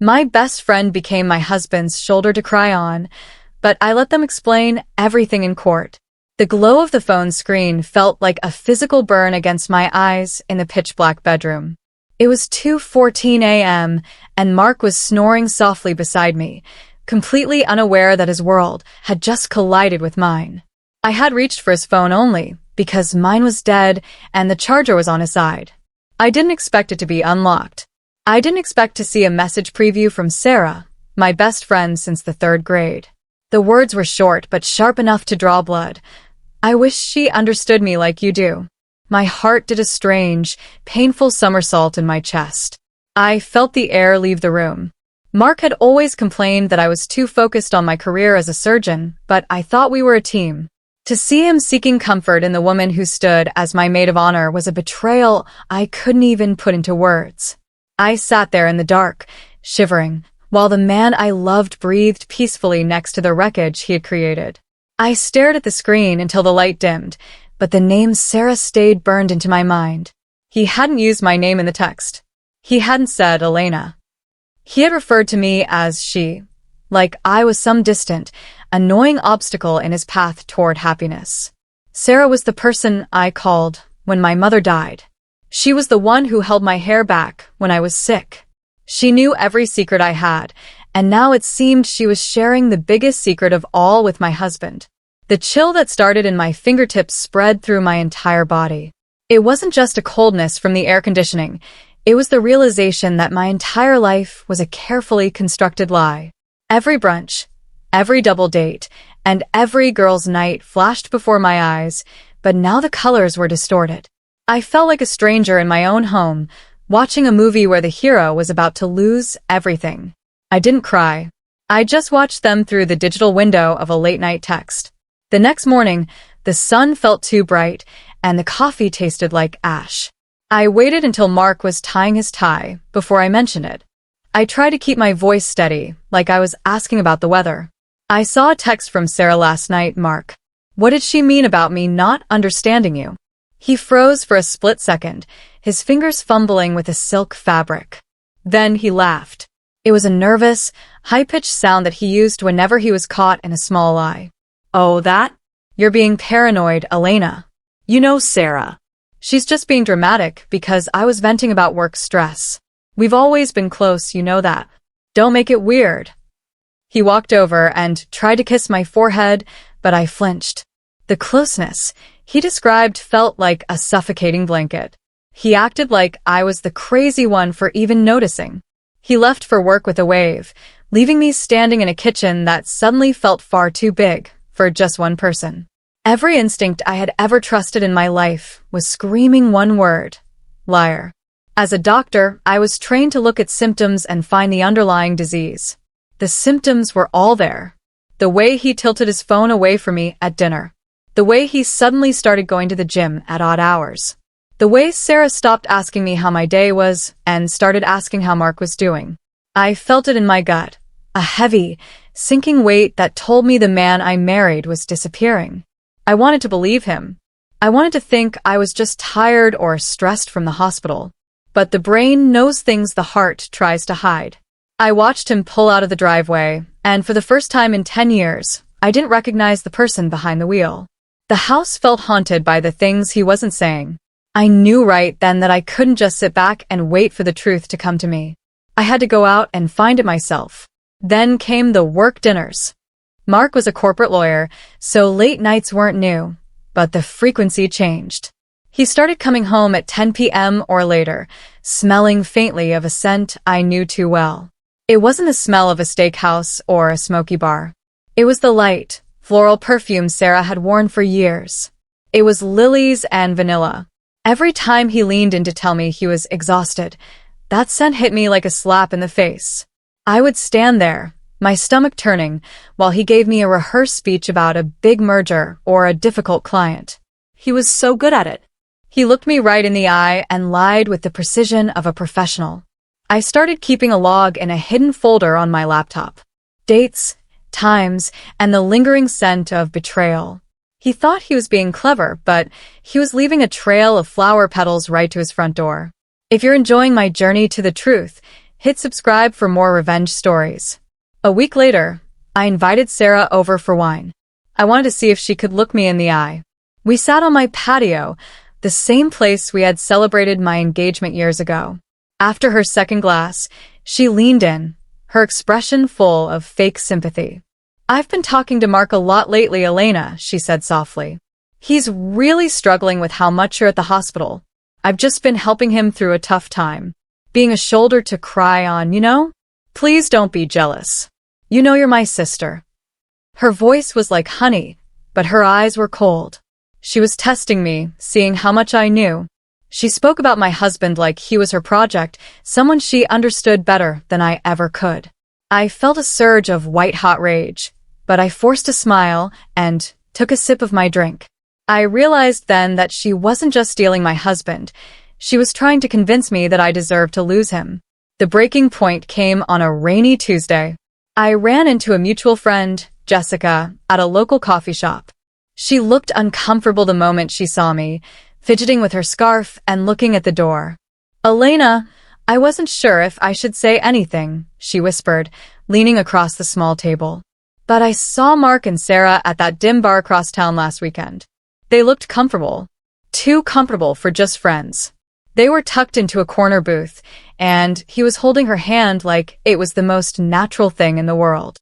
My best friend became my husband's shoulder to cry on, but I let them explain everything in court. The glow of the phone screen felt like a physical burn against my eyes in the pitch-black bedroom. It was 2:14 a.m., and Mark was snoring softly beside me, completely unaware that his world had just collided with mine. I had reached for his phone only because mine was dead and the charger was on his side. I didn't expect it to be unlocked. I didn't expect to see a message preview from Sarah, my best friend since the 3rd grade. The words were short but sharp enough to draw blood. I wish she understood me like you do. My heart did a strange, painful somersault in my chest. I felt the air leave the room. Mark had always complained that I was too focused on my career as a surgeon, but I thought we were a team. To see him seeking comfort in the woman who stood as my maid of honor was a betrayal I couldn't even put into words. I sat there in the dark, shivering, while the man I loved breathed peacefully next to the wreckage he had created. I stared at the screen until the light dimmed, but the name Sarah stayed burned into my mind. He hadn't used my name in the text. He hadn't said Elena. He had referred to me as she, like I was some distant, annoying obstacle in his path toward happiness. Sarah was the person I called when my mother died. She was the one who held my hair back when I was sick. She knew every secret I had, and now it seemed she was sharing the biggest secret of all with my husband. The chill that started in my fingertips spread through my entire body. It wasn't just a coldness from the air conditioning. It was the realization that my entire life was a carefully constructed lie. Every brunch, every double date, and every girls' night flashed before my eyes, but now the colors were distorted. I felt like a stranger in my own home, watching a movie where the hero was about to lose everything. I didn't cry. I just watched them through the digital window of a late-night text. The next morning, the sun felt too bright, and the coffee tasted like ash. I waited until Mark was tying his tie before I mentioned it. I tried to keep my voice steady, like I was asking about the weather. I saw a text from Sarah last night, Mark. What did she mean about me not understanding you? He froze for a split second, his fingers fumbling with a silk fabric. Then he laughed. It was a nervous, high-pitched sound that he used whenever he was caught in a small lie. Oh, that? You're being paranoid, Elena. You know Sarah. She's just being dramatic because I was venting about work stress. We've always been close, you know that. Don't make it weird. He walked over and tried to kiss my forehead, but I flinched. The closeness he described felt like a suffocating blanket. He acted like I was the crazy one for even noticing. He left for work with a wave, leaving me standing in a kitchen that suddenly felt far too big for just one person. Every instinct I had ever trusted in my life was screaming one word: liar. As a doctor, I was trained to look at symptoms and find the underlying disease. The symptoms were all there. The way he tilted his phone away from me at dinner. The way he suddenly started going to the gym at odd hours. The way Sarah stopped asking me how my day was and started asking how Mark was doing. I felt it in my gut, a heavy, sinking weight that told me the man I married was disappearing. I wanted to believe him. I wanted to think I was just tired or stressed from the hospital. But the brain knows things the heart tries to hide. I watched him pull out of the driveway, and for the first time in 10 years, I didn't recognize the person behind the wheel. The house felt haunted by the things he wasn't saying. I knew right then that I couldn't just sit back and wait for the truth to come to me. I had to go out and find it myself. Then came the work dinners. Mark was a corporate lawyer, so late nights weren't new, but the frequency changed. He started coming home at 10 p.m. or later, smelling faintly of a scent I knew too well. It wasn't the smell of a steakhouse or a smoky bar. It was the light, floral perfume Sarah had worn for years. It was lilies and vanilla. Every time he leaned in to tell me he was exhausted, that scent hit me like a slap in the face. I would stand there, my stomach turning, while he gave me a rehearsed speech about a big merger or a difficult client. He was so good at it. He looked me right in the eye and lied with the precision of a professional. I started keeping a log in a hidden folder on my laptop. Dates, times, and the lingering scent of betrayal. He thought he was being clever, but he was leaving a trail of flower petals right to his front door. If you're enjoying my journey to the truth, Hit subscribe for more revenge stories. A week later, I invited Sarah over for wine. I wanted to see if she could look me in the eye. We sat on my patio, the same place we had celebrated my engagement years ago. After her second glass, she leaned in, her expression full of fake sympathy. "I've been talking to Mark a lot lately, Elena," she said softly. "He's really struggling with how much you're at the hospital. I've just been helping him through a tough time. Being a shoulder to cry on, you know? Please don't be jealous. You know you're my sister." Her voice was like honey, but her eyes were cold. She was testing me, seeing how much I knew. She spoke about my husband like he was her project, someone she understood better than I ever could. I felt a surge of white-hot rage, but I forced a smile and took a sip of my drink. I realized then that she wasn't just stealing my husband. She was trying to convince me that I deserved to lose him. The breaking point came on a rainy Tuesday. I ran into a mutual friend, Jessica, at a local coffee shop. She looked uncomfortable the moment she saw me, fidgeting with her scarf and looking at the door. "Elena, I wasn't sure if I should say anything," she whispered, leaning across the small table. "But I saw Mark and Sarah at that dim bar across town last weekend. They looked comfortable. Too comfortable for just friends. They were tucked into a corner booth, and he was holding her hand like it was the most natural thing in the world."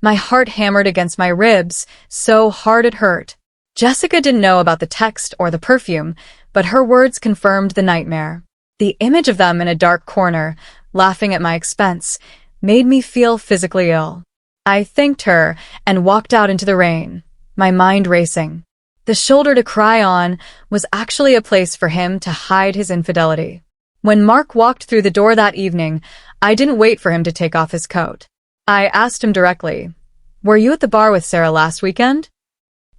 My heart hammered against my ribs, so hard it hurt. Jessica didn't know about the text or the perfume, but her words confirmed the nightmare. The image of them in a dark corner, laughing at my expense, made me feel physically ill. I thanked her and walked out into the rain, my mind racing. The shoulder to cry on was actually a place for him to hide his infidelity. When Mark walked through the door that evening, I didn't wait for him to take off his coat. I asked him directly, "Were you at the bar with Sarah last weekend?"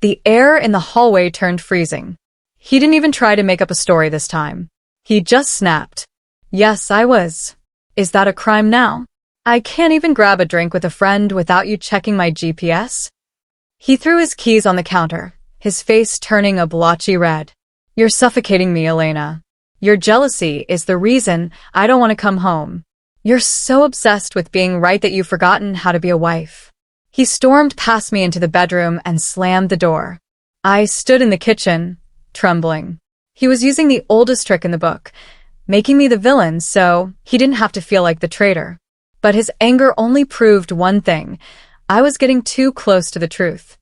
The air in the hallway turned freezing. He didn't even try to make up a story this time. He just snapped. "Yes, I was. Is that a crime now? I can't even grab a drink with a friend without you checking my GPS?" He threw his keys on the counter, his face turning a blotchy red. "You're suffocating me, Elena. Your jealousy is the reason I don't want to come home. You're so obsessed with being right that you've forgotten how to be a wife." He stormed past me into the bedroom and slammed the door. I stood in the kitchen, trembling. He was using the oldest trick in the book, making me the villain so he didn't have to feel like the traitor. But his anger only proved one thing. I was getting too close to the truth.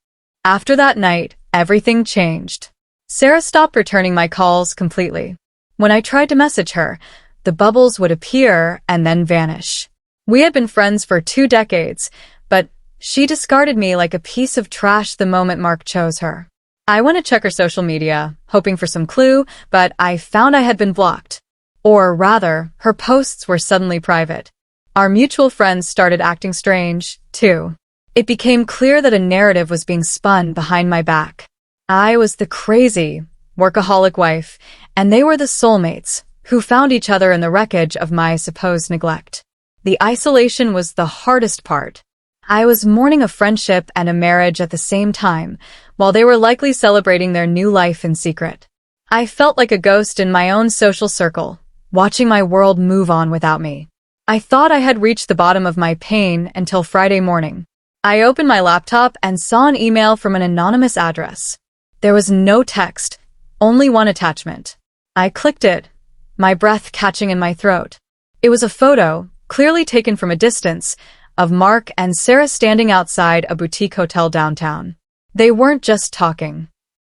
After that night, everything changed. Sarah stopped returning my calls completely. When I tried to message her, the bubbles would appear and then vanish. We had been friends for 2 decades, but she discarded me like a piece of trash the moment Mark chose her. I went to check her social media, hoping for some clue, but I found I had been blocked. Or rather, her posts were suddenly private. Our mutual friends started acting strange, too. It became clear that a narrative was being spun behind my back. I was the crazy, workaholic wife, and they were the soulmates who found each other in the wreckage of my supposed neglect. The isolation was the hardest part. I was mourning a friendship and a marriage at the same time, while they were likely celebrating their new life in secret. I felt like a ghost in my own social circle, watching my world move on without me. I thought I had reached the bottom of my pain until Friday morning. I opened my laptop and saw an email from an anonymous address. There was no text, only one attachment. I clicked it, my breath catching in my throat. It was a photo, clearly taken from a distance, of Mark and Sarah standing outside a boutique hotel downtown. They weren't just talking.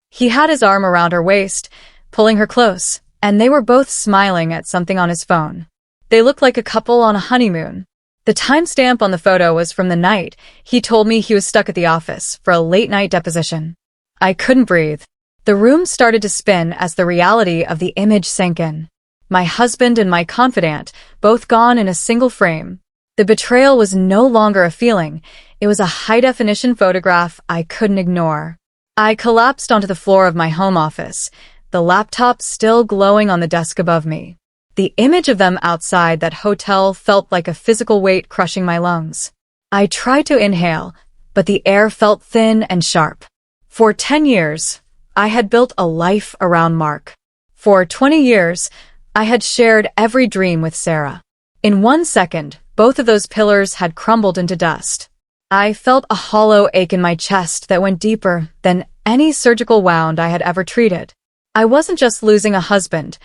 He had his arm around her waist, pulling her close, and they were both smiling at something on his phone. They looked like a couple on a honeymoon. The timestamp on the photo was from the night he told me he was stuck at the office for a late-night deposition. I couldn't breathe. The room started to spin as the reality of the image sank in. My husband and my confidant, both gone in a single frame. The betrayal was no longer a feeling. It was a high-definition photograph I couldn't ignore. I collapsed onto the floor of my home office, the laptop still glowing on the desk above me. The image of them outside that hotel felt like a physical weight crushing my lungs. I tried to inhale, but the air felt thin and sharp. For 10 years, I had built a life around Mark. For 20 years, I had shared every dream with Sarah. In 1 second, both of those pillars had crumbled into dust. I felt a hollow ache in my chest that went deeper than any surgical wound I had ever treated. I wasn't just losing a husband,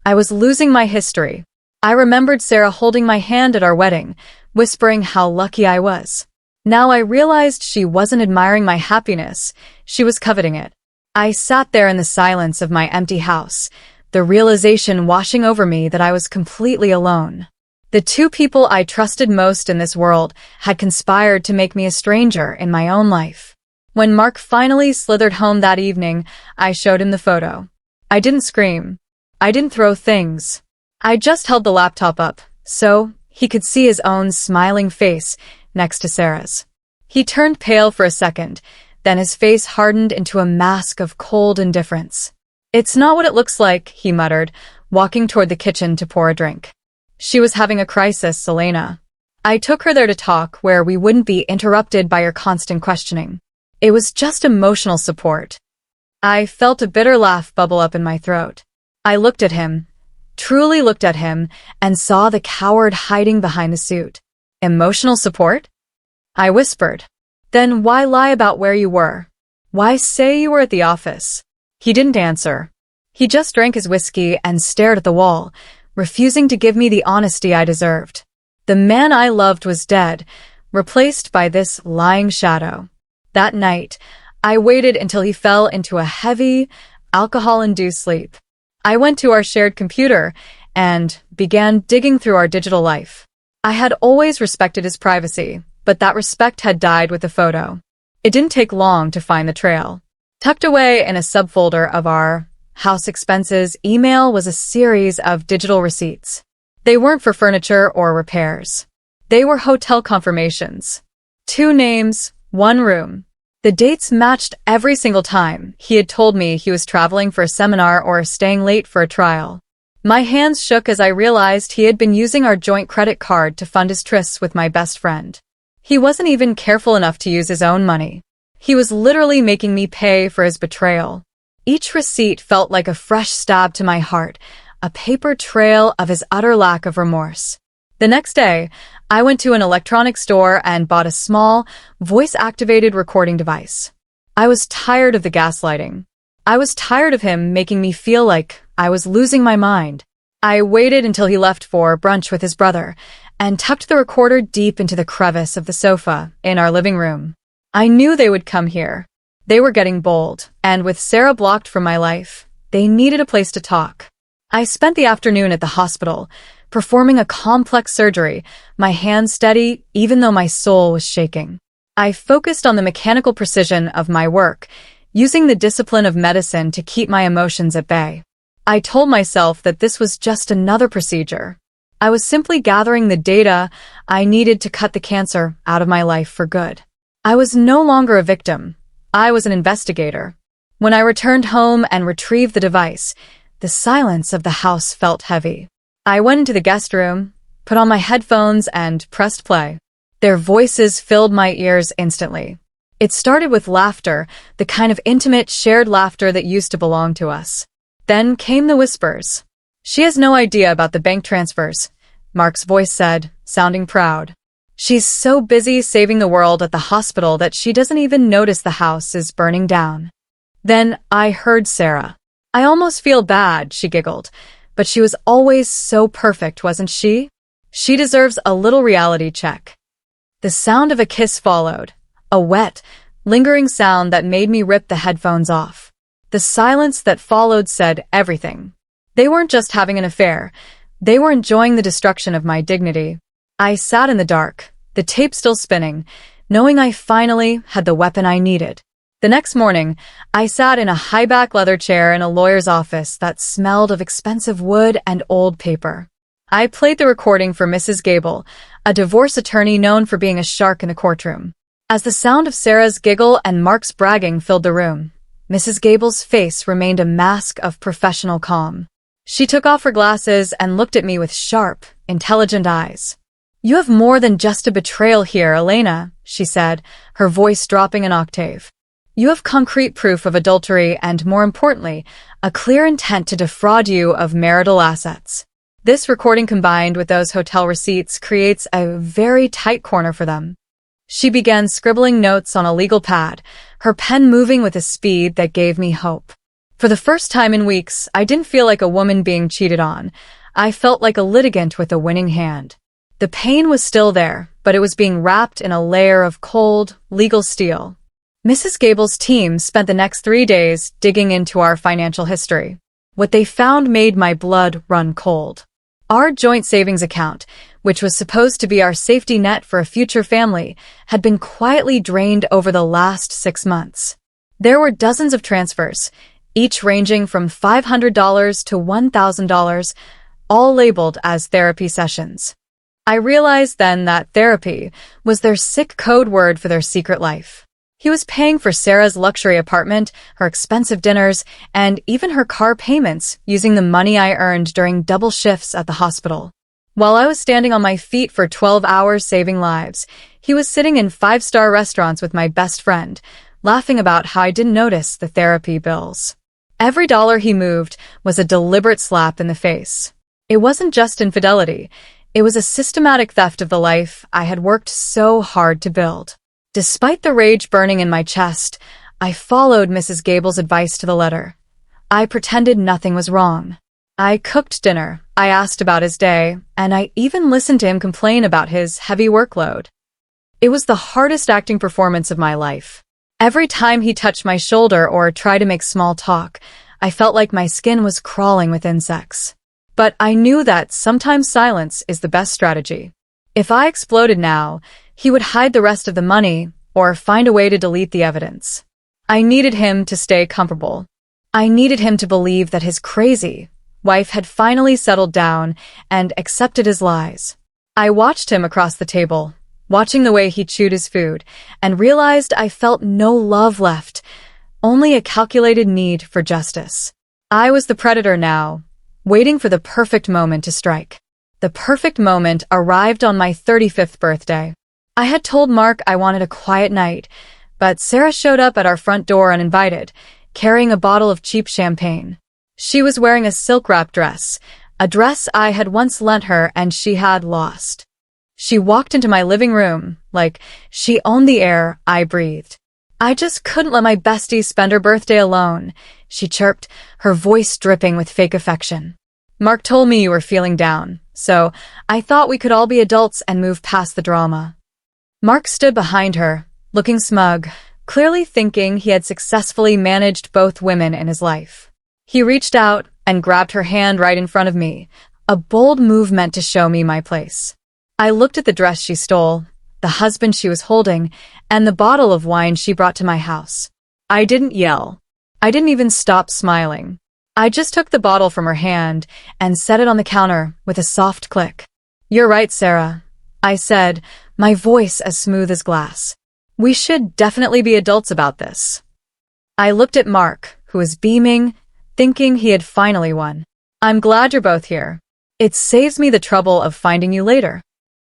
I was losing my history. I remembered Sarah holding my hand at our wedding, whispering how lucky I was. Now I realized she wasn't admiring my happiness, she was coveting it. I sat there in the silence of my empty house, the realization washing over me that I was completely alone. The two people I trusted most in this world had conspired to make me a stranger in my own life. When Mark finally slithered home that evening, I showed him the photo. I didn't scream. I didn't throw things. I just held the laptop up, so he could see his own smiling face next to Sarah's. He turned pale for a second, then his face hardened into a mask of cold indifference. "It's not what it looks like," he muttered, walking toward the kitchen to pour a drink. "She was having a crisis, Elena. I took her there to talk where we wouldn't be interrupted by your constant questioning. It was just emotional support." I felt a bitter laugh bubble up in my throat. I looked at him, truly looked at him, and saw the coward hiding behind the suit. "Emotional support?" I whispered. "Then why lie about where you were? Why say you were at the office?" He didn't answer. He just drank his whiskey and stared at the wall, refusing to give me the honesty I deserved. The man I loved was dead, replaced by this lying shadow. That night, I waited until he fell into a heavy, alcohol-induced sleep. I went to our shared computer and began digging through our digital life. I had always respected his privacy, but that respect had died with the photo. It didn't take long to find the trail. Tucked away in a subfolder of our house expenses email was a series of digital receipts. They weren't for furniture or repairs. They were hotel confirmations. 2 names, 1 room. The dates matched every single time he had told me he was traveling for a seminar or staying late for a trial. My hands shook as I realized he had been using our joint credit card to fund his trysts with my best friend. He wasn't even careful enough to use his own money. He was literally making me pay for his betrayal. Each receipt felt like a fresh stab to my heart, a paper trail of his utter lack of remorse. The next day, I went to an electronics store and bought a small, voice-activated recording device. I was tired of the gaslighting. I was tired of him making me feel like I was losing my mind. I waited until he left for brunch with his brother and tucked the recorder deep into the crevice of the sofa in our living room. I knew they would come here. They were getting bold, and with Sarah blocked from my life, they needed a place to talk. I spent the afternoon at the hospital, performing a complex surgery, my hands steady even though my soul was shaking. I focused on the mechanical precision of my work, using the discipline of medicine to keep my emotions at bay. I told myself that this was just another procedure. I was simply gathering the data I needed to cut the cancer out of my life for good. I was no longer a victim. I was an investigator. When I returned home and retrieved the device, the silence of the house felt heavy. I went into the guest room, put on my headphones, and pressed play. Their voices filled my ears instantly. It started with laughter, the kind of intimate, shared laughter that used to belong to us. Then came the whispers. "She has no idea about the bank transfers," Mark's voice said, sounding proud. "She's so busy saving the world at the hospital that she doesn't even notice the house is burning down." Then I heard Sarah. "I almost feel bad," she giggled. "But she was always so perfect, wasn't she? She deserves a little reality check." The sound of a kiss followed, a wet, lingering sound that made me rip the headphones off. The silence that followed said everything. They weren't just having an affair. They were enjoying the destruction of my dignity. I sat in the dark, the tape still spinning, knowing I finally had the weapon I needed. The next morning, I sat in a high-back leather chair in a lawyer's office that smelled of expensive wood and old paper. I played the recording for Mrs. Gable, a divorce attorney known for being a shark in the courtroom. As the sound of Sarah's giggle and Mark's bragging filled the room, Mrs. Gable's face remained a mask of professional calm. She took off her glasses and looked at me with sharp, intelligent eyes. "You have more than just a betrayal here, Elena," she said, her voice dropping an octave. "You have concrete proof of adultery and, more importantly, a clear intent to defraud you of marital assets. This recording combined with those hotel receipts creates a very tight corner for them. She began scribbling notes on a legal pad, her pen moving with a speed that gave me hope. For the first time in weeks, I didn't feel like a woman being cheated on. I felt like a litigant with a winning hand. The pain was still there, but it was being wrapped in a layer of cold, legal steel. Mrs. Gable's team spent the next 3 days digging into our financial history. What they found made my blood run cold. Our joint savings account, which was supposed to be our safety net for a future family, had been quietly drained over the last 6 months. There were dozens of transfers, each ranging from $500 to $1,000, all labeled as therapy sessions. I realized then that therapy was their sick code word for their secret life. He was paying for Sarah's luxury apartment, her expensive dinners, and even her car payments using the money I earned during double shifts at the hospital. While I was standing on my feet for 12 hours saving lives, he was sitting in 5-star restaurants with my best friend, laughing about how I didn't notice the therapy bills. Every dollar he moved was a deliberate slap in the face. It wasn't just infidelity. It was a systematic theft of the life I had worked so hard to build. Despite the rage burning in my chest, I followed Mrs. Gable's advice to the letter. I pretended nothing was wrong. I cooked dinner, I asked about his day, and I even listened to him complain about his heavy workload. It was the hardest acting performance of my life. Every time he touched my shoulder or tried to make small talk, I felt like my skin was crawling with insects. But I knew that sometimes silence is the best strategy. If I exploded now, he would hide the rest of the money or find a way to delete the evidence. I needed him to stay comfortable. I needed him to believe that his crazy wife had finally settled down and accepted his lies. I watched him across the table, watching the way he chewed his food, and realized I felt no love left, only a calculated need for justice. I was the predator now, waiting for the perfect moment to strike. The perfect moment arrived on my 35th birthday. I had told Mark I wanted a quiet night, but Sarah showed up at our front door uninvited, carrying a bottle of cheap champagne. She was wearing a silk-wrapped dress, a dress I had once lent her and she had lost. She walked into my living room like she owned the air I breathed. I just couldn't let my bestie spend her birthday alone, she chirped, her voice dripping with fake affection. Mark told me you were feeling down, so I thought we could all be adults and move past the drama. Mark stood behind her, looking smug, clearly thinking he had successfully managed both women in his life. He reached out and grabbed her hand right in front of me, a bold move meant to show me my place. I looked at the dress she stole, the husband she was holding, and the bottle of wine she brought to my house. I didn't yell. I didn't even stop smiling. I just took the bottle from her hand and set it on the counter with a soft click. "You're right, Sarah," I said, my voice as smooth as glass. "We should definitely be adults about this." I looked at Mark, who was beaming, thinking he had finally won. "I'm glad you're both here. It saves me the trouble of finding you later."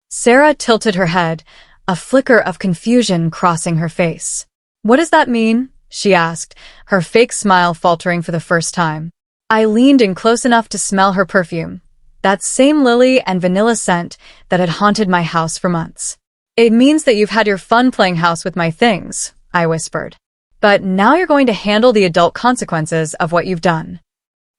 Sarah tilted her head, a flicker of confusion crossing her face. "What does that mean?" she asked, her fake smile faltering for the first time. I leaned in close enough to smell her perfume, that same lily and vanilla scent that had haunted my house for months. "It means that you've had your fun playing house with my things," I whispered. "But now you're going to handle the adult consequences of what you've done."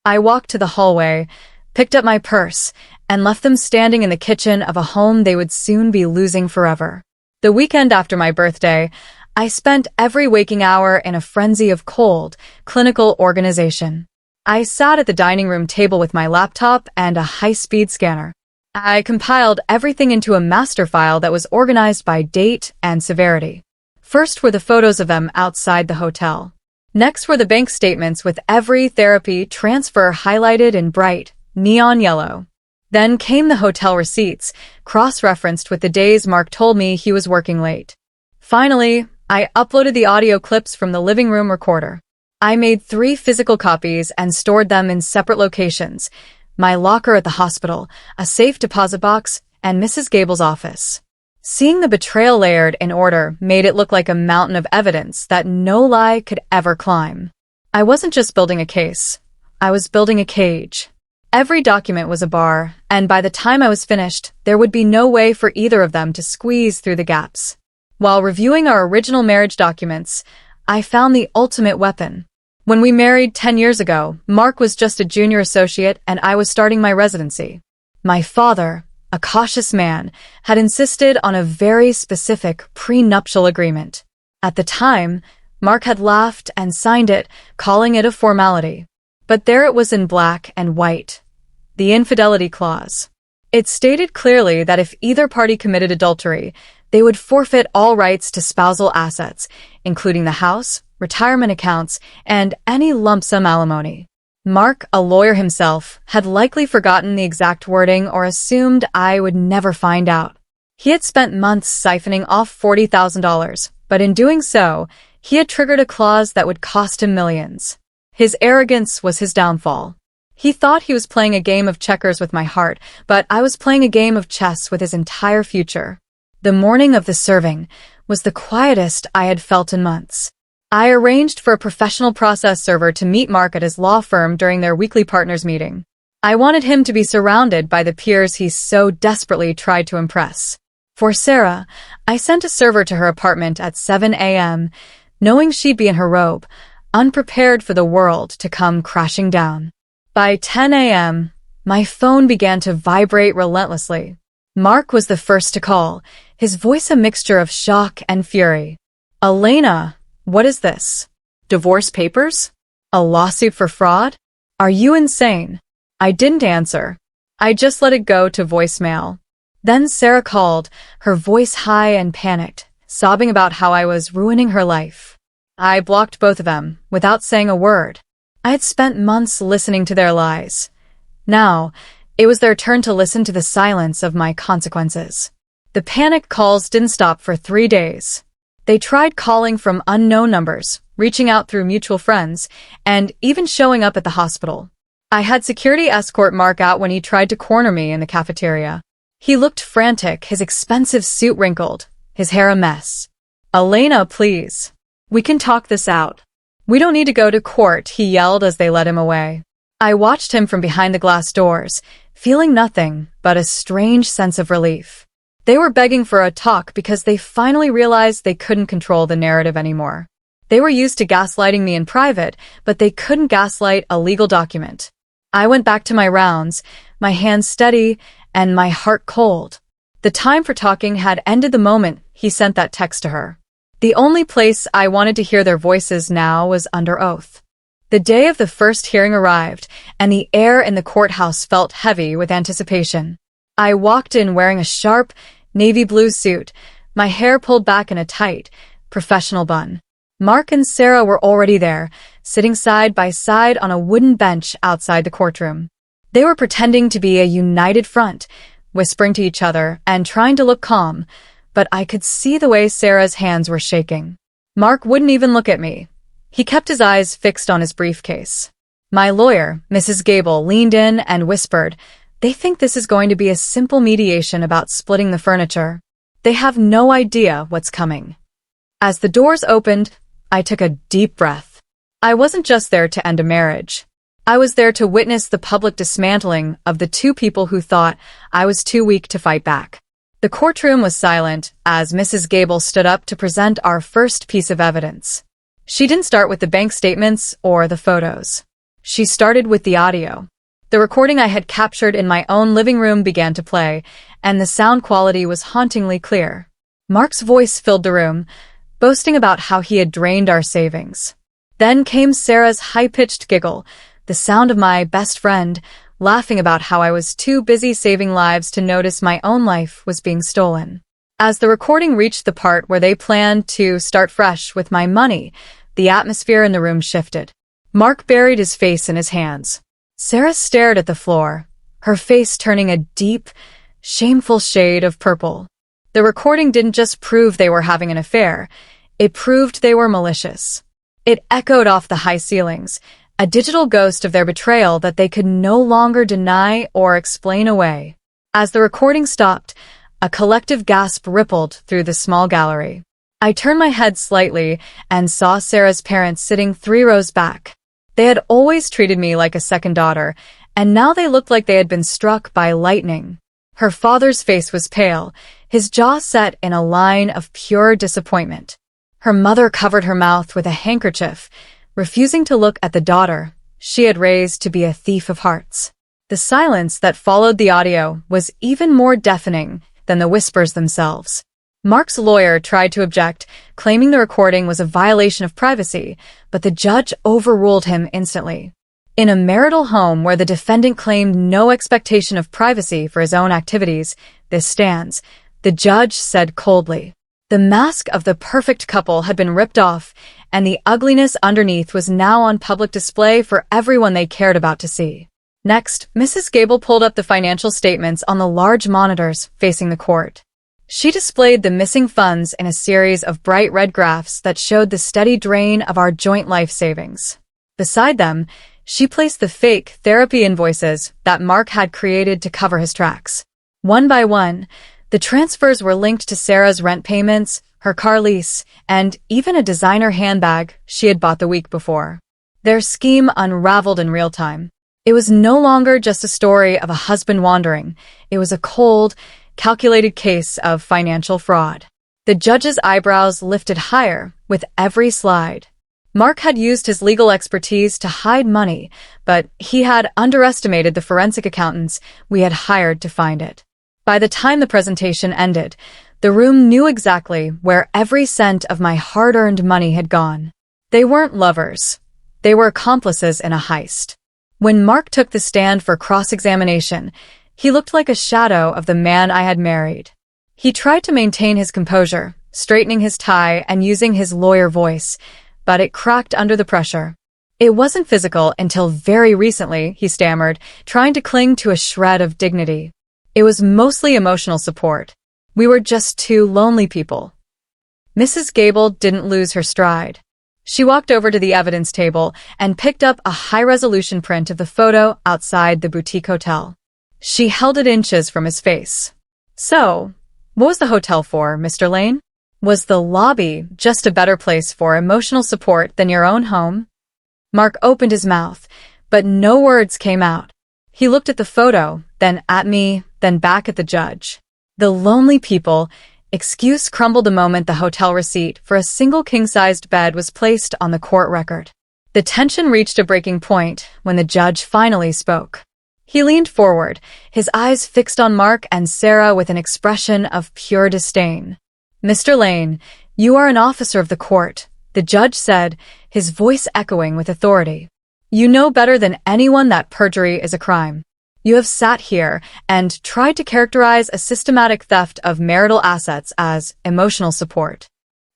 I walked to the hallway, picked up my purse, and left them standing in the kitchen of a home they would soon be losing forever. The weekend after my birthday, I spent every waking hour in a frenzy of cold, clinical organization. I sat at the dining room table with my laptop and a high-speed scanner. I compiled everything into a master file that was organized by date and severity. First were the photos of them outside the hotel. Next were the bank statements with every therapy transfer highlighted in bright, neon yellow. Then came the hotel receipts, cross-referenced with the days Mark told me he was working late. Finally, I uploaded the audio clips from the living room recorder. I made 3 physical copies and stored them in separate locations: my locker at the hospital, a safe deposit box, and Mrs. Gable's office. Seeing the betrayal layered in order made it look like a mountain of evidence that no lie could ever climb. I wasn't just building a case. I was building a cage. Every document was a bar, and by the time I was finished, there would be no way for either of them to squeeze through the gaps. While reviewing our original marriage documents, I found the ultimate weapon. When we married 10 years ago, Mark was just a junior associate and I was starting my residency. My father, a cautious man, had insisted on a very specific prenuptial agreement. At the time, Mark had laughed and signed it, calling it a formality. But there it was in black and white. The infidelity clause. It stated clearly that if either party committed adultery, they would forfeit all rights to spousal assets, including the house, retirement accounts, and any lump sum alimony. Mark, a lawyer himself, had likely forgotten the exact wording or assumed I would never find out. He had spent months siphoning off $40,000, but in doing so, he had triggered a clause that would cost him millions. His arrogance was his downfall. He thought he was playing a game of checkers with my heart, but I was playing a game of chess with his entire future. The morning of the serving was the quietest I had felt in months. I arranged for a professional process server to meet Mark at his law firm during their weekly partners meeting. I wanted him to be surrounded by the peers he so desperately tried to impress. For Sarah, I sent a server to her apartment at 7 a.m., knowing she'd be in her robe, unprepared for the world to come crashing down. By 10 a.m., my phone began to vibrate relentlessly. Mark was the first to call, his voice a mixture of shock and fury. "Elena, what is this? Divorce papers? A lawsuit for fraud? Are you insane?" I didn't answer. I just let it go to voicemail. Then Sarah called, her voice high and panicked, sobbing about how I was ruining her life. I blocked both of them, without saying a word. I had spent months listening to their lies. Now, it was their turn to listen to the silence of my consequences. The panic calls didn't stop for 3 days. They tried calling from unknown numbers, reaching out through mutual friends, and even showing up at the hospital. I had security escort Mark out when he tried to corner me in the cafeteria. He looked frantic, his expensive suit wrinkled, his hair a mess. "Elena, please. We can talk this out. We don't need to go to court," he yelled as they led him away. I watched him from behind the glass doors, feeling nothing but a strange sense of relief. They were begging for a talk because they finally realized they couldn't control the narrative anymore. They were used to gaslighting me in private, but they couldn't gaslight a legal document. I went back to my rounds, my hands steady and my heart cold. The time for talking had ended the moment he sent that text to her. The only place I wanted to hear their voices now was under oath. The day of the first hearing arrived, and the air in the courthouse felt heavy with anticipation. I walked in wearing a sharp, navy blue suit, my hair pulled back in a tight, professional bun. Mark and Sarah were already there, sitting side by side on a wooden bench outside the courtroom. They were pretending to be a united front, whispering to each other and trying to look calm, but I could see the way Sarah's hands were shaking. Mark wouldn't even look at me. He kept his eyes fixed on his briefcase. My lawyer, Mrs. Gable, leaned in and whispered, "They think this is going to be a simple mediation about splitting the furniture. They have no idea what's coming." As the doors opened, I took a deep breath. I wasn't just there to end a marriage. I was there to witness the public dismantling of the two people who thought I was too weak to fight back. The courtroom was silent as Mrs. Gable stood up to present our first piece of evidence. She didn't start with the bank statements or the photos. She started with the audio. The recording I had captured in my own living room began to play, and the sound quality was hauntingly clear. Mark's voice filled the room, boasting about how he had drained our savings. Then came Sarah's high-pitched giggle, the sound of my best friend, laughing about how I was too busy saving lives to notice my own life was being stolen. As the recording reached the part where they planned to start fresh with my money, the atmosphere in the room shifted. Mark buried his face in his hands. Sarah stared at the floor, her face turning a deep, shameful shade of purple. The recording didn't just prove they were having an affair, it proved they were malicious. It echoed off the high ceilings, a digital ghost of their betrayal that they could no longer deny or explain away. As the recording stopped, a collective gasp rippled through the small gallery. I turned my head slightly and saw Sarah's parents sitting 3 rows back. They had always treated me like a second daughter, and now they looked like they had been struck by lightning. Her father's face was pale, his jaw set in a line of pure disappointment. Her mother covered her mouth with a handkerchief, refusing to look at the daughter she had raised to be a thief of hearts. The silence that followed the audio was even more deafening than the whispers themselves. Mark's lawyer tried to object, claiming the recording was a violation of privacy, but the judge overruled him instantly. In a marital home where the defendant claimed no expectation of privacy for his own activities, this stands, the judge said coldly. The mask of the perfect couple had been ripped off, and the ugliness underneath was now on public display for everyone they cared about to see. Next, Mrs. Gable pulled up the financial statements on the large monitors facing the court. She displayed the missing funds in a series of bright red graphs that showed the steady drain of our joint life savings. Beside them, she placed the fake therapy invoices that Mark had created to cover his tracks. One by one, the transfers were linked to Sarah's rent payments, her car lease, and even a designer handbag she had bought the week before. Their scheme unraveled in real time. It was no longer just a story of a husband wandering. It was a cold, calculated case of financial fraud. The judge's eyebrows lifted higher with every slide. Mark had used his legal expertise to hide money, but he had underestimated the forensic accountants we had hired to find it. By the time the presentation ended, the room knew exactly where every cent of my hard-earned money had gone. They weren't lovers. They were accomplices in a heist. When Mark took the stand for cross-examination, he looked like a shadow of the man I had married. He tried to maintain his composure, straightening his tie and using his lawyer voice, but it cracked under the pressure. It wasn't physical until very recently, he stammered, trying to cling to a shred of dignity. It was mostly emotional support. We were just two lonely people. Mrs. Gable didn't lose her stride. She walked over to the evidence table and picked up a high-resolution print of the photo outside the boutique hotel. She held it inches from his face. So, what was the hotel for, Mr. Lane? Was the lobby just a better place for emotional support than your own home? Mark opened his mouth, but no words came out. He looked at the photo, then at me, then back at the judge. The lonely people excuse crumbled the moment the hotel receipt for a single king-sized bed was placed on the court record. The tension reached a breaking point when the judge finally spoke. He leaned forward, his eyes fixed on Mark and Sarah with an expression of pure disdain. Mr. Lane, you are an officer of the court, the judge said, his voice echoing with authority. You know better than anyone that perjury is a crime. You have sat here and tried to characterize a systematic theft of marital assets as emotional support.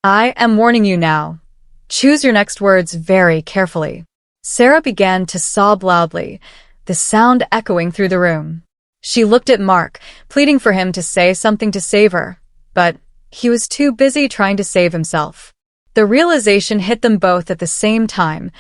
I am warning you now. Choose your next words very carefully. Sarah began to sob loudly, the sound echoing through the room. She looked at Mark, pleading for him to say something to save her, but he was too busy trying to save himself. The realization hit them both at the same time.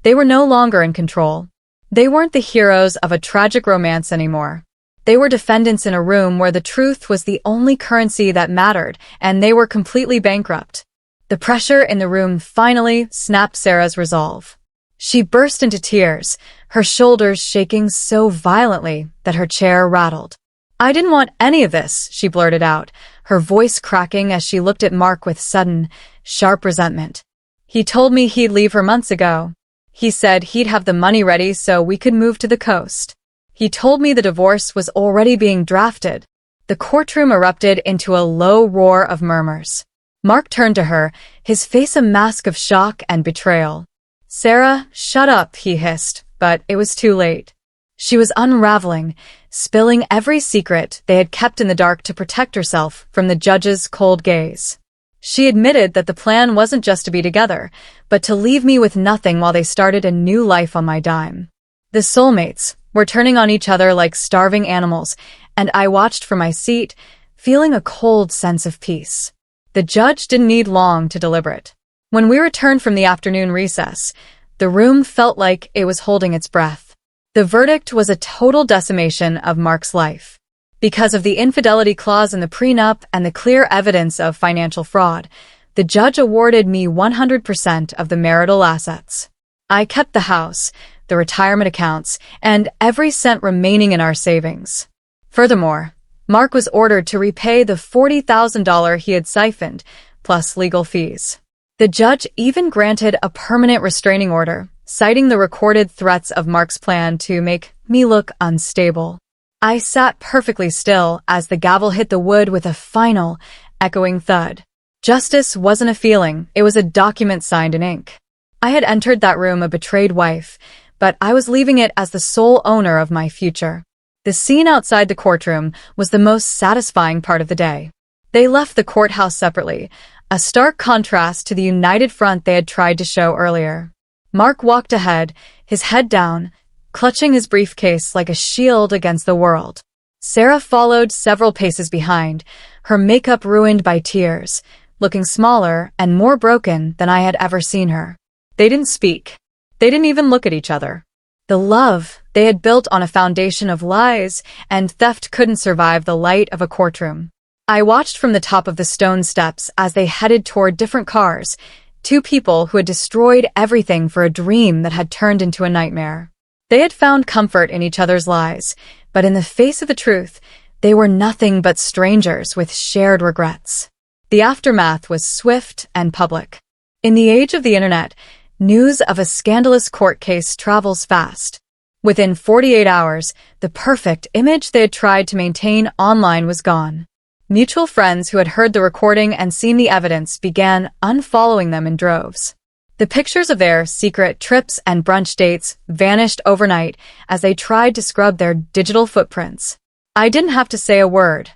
They were no longer in control. They weren't the heroes of a tragic romance anymore. They were defendants in a room where the truth was the only currency that mattered, and they were completely bankrupt. The pressure in the room finally snapped Sarah's resolve. She burst into tears, her shoulders shaking so violently that her chair rattled. I didn't want any of this, she blurted out, her voice cracking as she looked at Mark with sudden, sharp resentment. He told me he'd leave her months ago. He said he'd have the money ready so we could move to the coast. He told me the divorce was already being drafted. The courtroom erupted into a low roar of murmurs. Mark turned to her, his face a mask of shock and betrayal. Sarah, shut up, he hissed, but it was too late. She was unraveling, spilling every secret they had kept in the dark to protect herself from the judge's cold gaze. She admitted that the plan wasn't just to be together, but to leave me with nothing while they started a new life on my dime. The soulmates were turning on each other like starving animals, and I watched from my seat, feeling a cold sense of peace. The judge didn't need long to deliberate. When we returned from the afternoon recess, the room felt like it was holding its breath. The verdict was a total decimation of Mark's life. Because of the infidelity clause in the prenup and the clear evidence of financial fraud, the judge awarded me 100% of the marital assets. I kept the house, the retirement accounts, and every cent remaining in our savings. Furthermore, Mark was ordered to repay the $40,000 he had siphoned, plus legal fees. The judge even granted a permanent restraining order, citing the recorded threats of Mark's plan to make me look unstable. I sat perfectly still as the gavel hit the wood with a final, echoing thud. Justice wasn't a feeling, it was a document signed in ink. I had entered that room a betrayed wife, but I was leaving it as the sole owner of my future. The scene outside the courtroom was the most satisfying part of the day. They left the courthouse separately, a stark contrast to the united front they had tried to show earlier. Mark walked ahead, his head down, clutching his briefcase like a shield against the world. Sarah followed several paces behind, her makeup ruined by tears, looking smaller and more broken than I had ever seen her. They didn't speak. They didn't even look at each other. The love they had built on a foundation of lies and theft couldn't survive the light of a courtroom. I watched from the top of the stone steps as they headed toward different cars, two people who had destroyed everything for a dream that had turned into a nightmare. They had found comfort in each other's lies, but in the face of the truth, they were nothing but strangers with shared regrets. The aftermath was swift and public. In the age of the internet, news of a scandalous court case travels fast. Within 48 hours, the perfect image they had tried to maintain online was gone. Mutual friends who had heard the recording and seen the evidence began unfollowing them in droves. The pictures of their secret trips and brunch dates vanished overnight as they tried to scrub their digital footprints. I didn't have to say a word.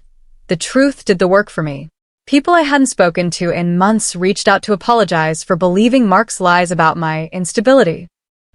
The truth did the work for me. People I hadn't spoken to in months reached out to apologize for believing Mark's lies about my instability.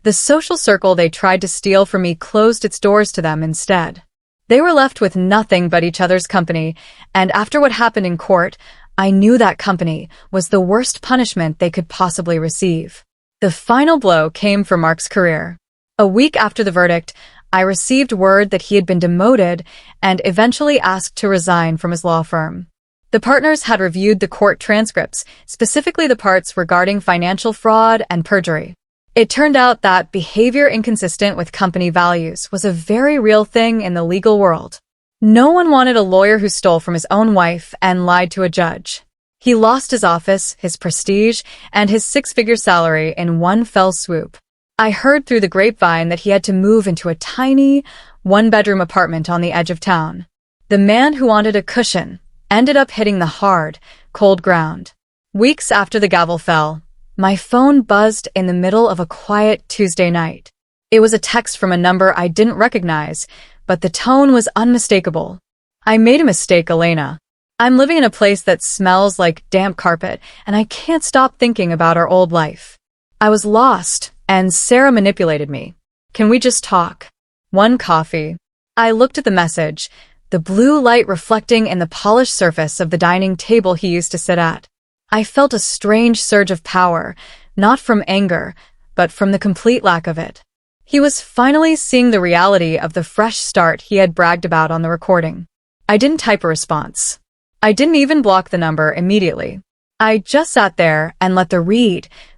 The social circle they tried to steal from me closed its doors to them instead. They were left with nothing but each other's company, and after what happened in court, I knew that company was the worst punishment they could possibly receive. The final blow came for Mark's career. A week after the verdict, I received word that he had been demoted and eventually asked to resign from his law firm. The partners had reviewed the court transcripts, specifically the parts regarding financial fraud and perjury. It turned out that behavior inconsistent with company values was a very real thing in the legal world. No one wanted a lawyer who stole from his own wife and lied to a judge. He lost his office, his prestige, and his six-figure salary in one fell swoop. I heard through the grapevine that he had to move into a tiny, one-bedroom apartment on the edge of town. The man who wanted a cushion ended up hitting the hard, cold ground. Weeks after the gavel fell, my phone buzzed in the middle of a quiet Tuesday night. It was a text from a number I didn't recognize, but the tone was unmistakable. I made a mistake, Elena. I'm living in a place that smells like damp carpet, and I can't stop thinking about our old life. I was lost, and Sarah manipulated me. Can we just talk? One coffee. I looked at the message, the blue light reflecting in the polished surface of the dining table he used to sit at. I felt a strange surge of power, not from anger, but from the complete lack of it. He was finally seeing the reality of the fresh start he had bragged about on the recording. I didn't type a response. I didn't even block the number immediately. I just sat there and let the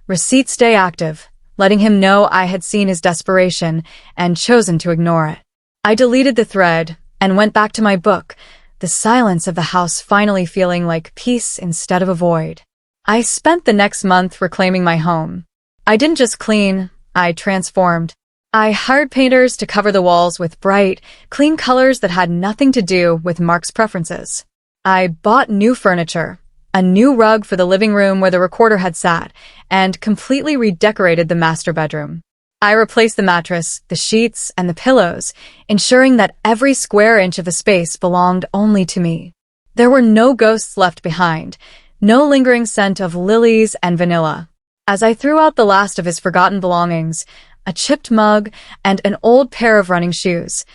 receipt stay active, letting him know I had seen his desperation and chosen to ignore it. I deleted the thread and went back to my book, the silence of the house finally feeling like peace instead of a void. I spent the next month reclaiming my home. I didn't just clean, I transformed. I hired painters to cover the walls with bright, clean colors that had nothing to do with Mark's preferences. I bought new furniture, a new rug for the living room where the recorder had sat, and completely redecorated the master bedroom. I replaced the mattress, the sheets, and the pillows, ensuring that every square inch of the space belonged only to me. There were no ghosts left behind, no lingering scent of lilies and vanilla. As I threw out the last of his forgotten belongings, a chipped mug, and an old pair of running shoes,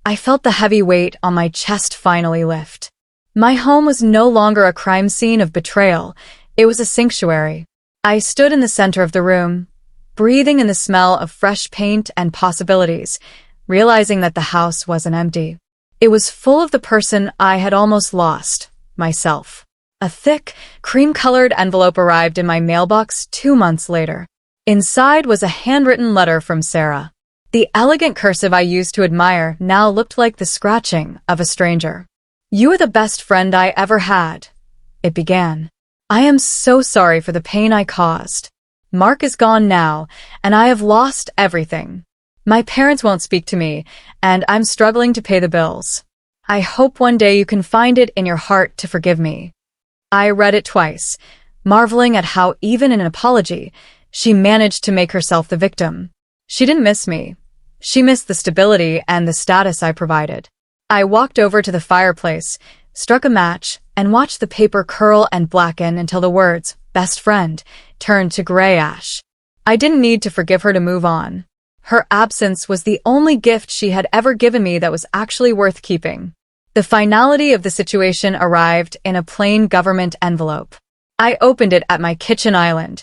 I felt the heavy weight on my chest finally lift. My home was no longer a crime scene of betrayal, it was a sanctuary. I stood in the center of the room, breathing in the smell of fresh paint and possibilities, realizing that the house wasn't empty. It was full of the person I had almost lost, myself. A thick, cream-colored envelope arrived in my mailbox 2 months later. Inside was a handwritten letter from Sarah. The elegant cursive I used to admire now looked like the scratching of a stranger. "You are the best friend I ever had," it began. "I am so sorry for the pain I caused. Mark is gone now, and I have lost everything. My parents won't speak to me, and I'm struggling to pay the bills. I hope one day you can find it in your heart to forgive me." I read it twice, marveling at how even in an apology, she managed to make herself the victim. She didn't miss me. She missed the stability and the status I provided. I walked over to the fireplace, struck a match, and watched the paper curl and blacken until the words, "best friend," turned to gray ash. I didn't need to forgive her to move on. Her absence was the only gift she had ever given me that was actually worth keeping. The finality of the situation arrived in a plain government envelope. I opened it at my kitchen island,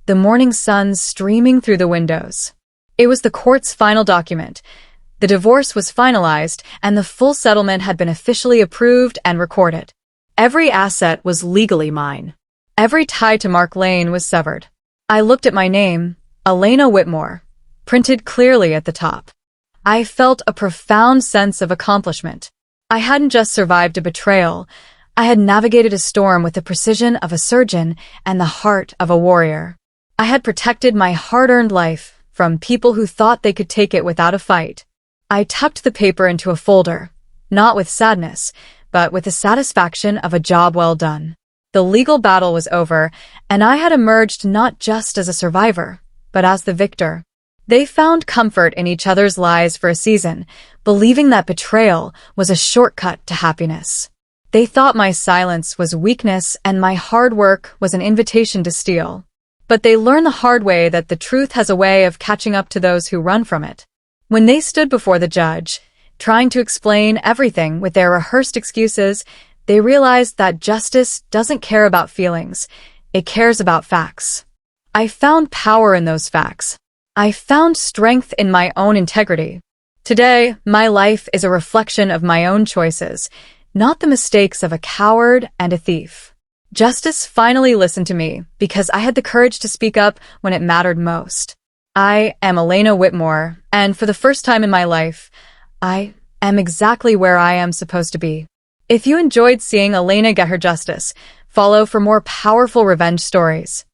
the morning sun streaming through the windows. It was the court's final document. The divorce was finalized, and the full settlement had been officially approved and recorded. Every asset was legally mine. Every tie to Mark Lane was severed. I looked at my name, Elena Whitmore, printed clearly at the top. I felt a profound sense of accomplishment. I hadn't just survived a betrayal. I had navigated a storm with the precision of a surgeon and the heart of a warrior. I had protected my hard-earned life from people who thought they could take it without a fight. I tucked the paper into a folder, not with sadness, but with the satisfaction of a job well done. The legal battle was over, and I had emerged not just as a survivor, but as the victor. They found comfort in each other's lives for a season, believing that betrayal was a shortcut to happiness. They thought my silence was weakness and my hard work was an invitation to steal. But they learned the hard way that the truth has a way of catching up to those who run from it. When they stood before the judge, trying to explain everything with their rehearsed excuses, they realized that justice doesn't care about feelings, it cares about facts. I found power in those facts. I found strength in my own integrity. Today, my life is a reflection of my own choices, not the mistakes of a coward and a thief. Justice finally listened to me because I had the courage to speak up when it mattered most. I am Elena Whitmore, and for the first time in my life, I am exactly where I am supposed to be. If you enjoyed seeing Elena get her justice, follow for more powerful revenge stories.